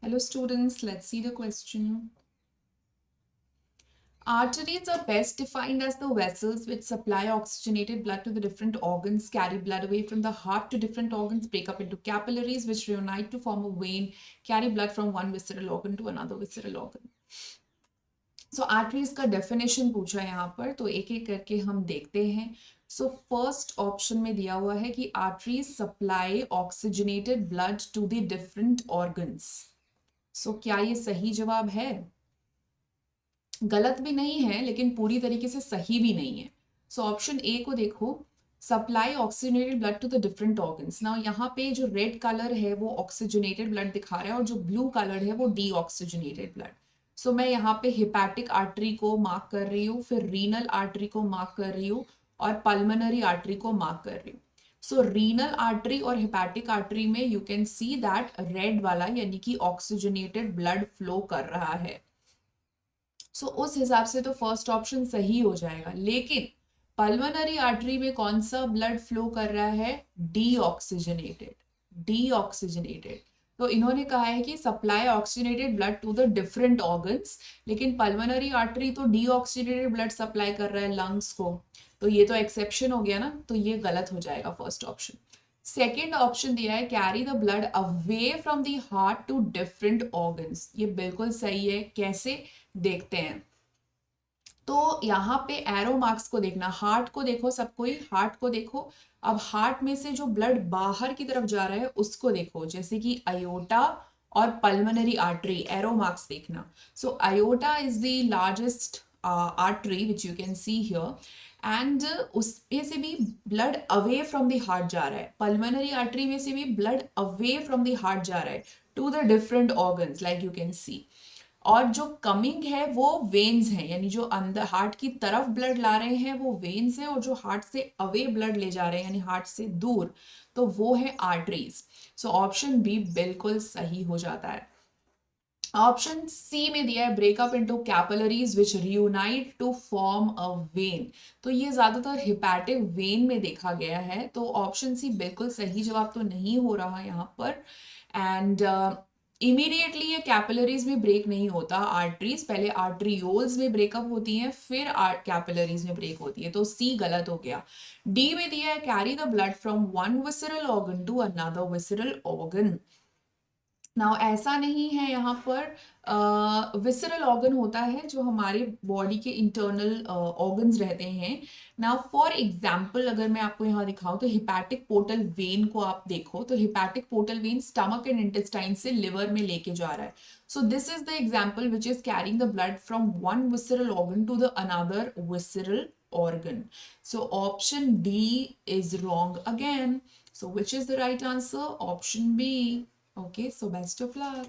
Hello students, let's see the question. Arteries are best defined as the vessels which supply oxygenated blood to the different organs, carry blood away from the heart to different organs, break up into capillaries which reunite to form a vein, carry blood from one visceral organ to another visceral organ. So arteries का definition पूछा है यहाँ पर, तो एक एक करके हम देखते हैं. सो फर्स्ट ऑप्शन में दिया हुआ है कि arteries supply oxygenated blood to the different organs. So क्या ये सही जवाब है? गलत भी नहीं है लेकिन पूरी तरीके से सही भी नहीं है. सो ऑप्शन ए को देखो, supply oxygenated blood to the different organs. ना यहाँ पे जो रेड कलर है वो ऑक्सीजनेटेड ब्लड दिखा रहा है और जो ब्लू कलर है वो डी ऑक्सीजनेटेड ब्लड. सो मैं यहाँ पे हिपैटिक आर्टरी को मार्क कर रही हूँ, फिर रीनल आर्टरी को मार्क कर रही हूँ और पल्मोनरी आर्टरी को मार्क कर रही हूँ. सो रीनल आर्टरी और हिपैटिक आर्टरी में you can see that red वाला यानी कि ऑक्सीजनेटेड ब्लड फ्लो कर रहा है. सो उस हिसाब से तो फर्स्ट ऑप्शन सही हो जाएगा. लेकिन पल्मोनरी आर्टरी में कौन सा ब्लड फ्लो कर रहा है? डीऑक्सीजनेटेड. डीऑक्सीजनेटेड. तो इन्होंने कहा है कि supply oxygenated blood to the different organs, लेकिन पल्मोनरी आर्टरी तो डीऑक्सीजनेटेड ब्लड सप्लाई कर रहा है लंग्स को. तो ये तो एक्सेप्शन हो गया ना, तो ये गलत हो जाएगा फर्स्ट ऑप्शन. सेकेंड ऑप्शन दिया है carry the blood away from the heart to different organs. ये बिल्कुल सही है. कैसे? देखते हैं. तो यहाँ पे एरो मार्क्स को देखना, हार्ट को देखो, सब कोई हार्ट को देखो. अब हार्ट में से जो ब्लड बाहर की तरफ जा रहा है उसको देखो, जैसे कि अयोटा और पल्मोनरी आर्टरी. एरो मार्क्स देखना. So aorta is the largest artery which you can see here, and उसमें से भी blood away from the heart जा रहा है. पल्मोनरी आर्टरी में से भी blood away from the heart जा रहा है to the different organs like you can see. और जो कमिंग है वो वेन्स हैं, यानी जो अंदर हार्ट की तरफ ब्लड ला रहे हैं वो वेन्स हैं, और जो हार्ट से अवे ब्लड ले जा रहे हैं यानी हार्ट से दूर, तो वो है आर्टरीज. सो ऑप्शन बी बिल्कुल सही हो जाता है. ऑप्शन सी में दिया है break up into capillaries which reunite to form a vein. तो ये ज्यादातर हिपैटिक वेन में देखा गया है, तो ऑप्शन सी बिल्कुल सही जवाब तो नहीं हो रहा यहाँ पर. एंड इमीडिएटली ये कैपिलरीज में ब्रेक नहीं होता. आर्टरीज पहले आर्ट्रियोल्स में ब्रेकअप होती हैं, फिर कैपिलरीज में ब्रेक होती है. तो सी गलत हो गया. डी में दिया है carry the blood from one visceral organ to another visceral organ. Now ऐसा नहीं है यहाँ पर. विसरल ऑर्गन होता है जो हमारे बॉडी के इंटरनल ऑर्गन्स रहते हैं. नाउ फॉर एग्जाम्पल अगर मैं आपको यहाँ दिखाऊं तो हिपैटिक पोर्टल वेन को आप देखो, तो hepatic portal vein stomach and intestine से लिवर में लेके जा रहा है. So this is the example which is carrying the blood from one visceral organ to the another visceral organ. So option D is wrong again. So which is the right answer? Option B. Okay, so best of luck.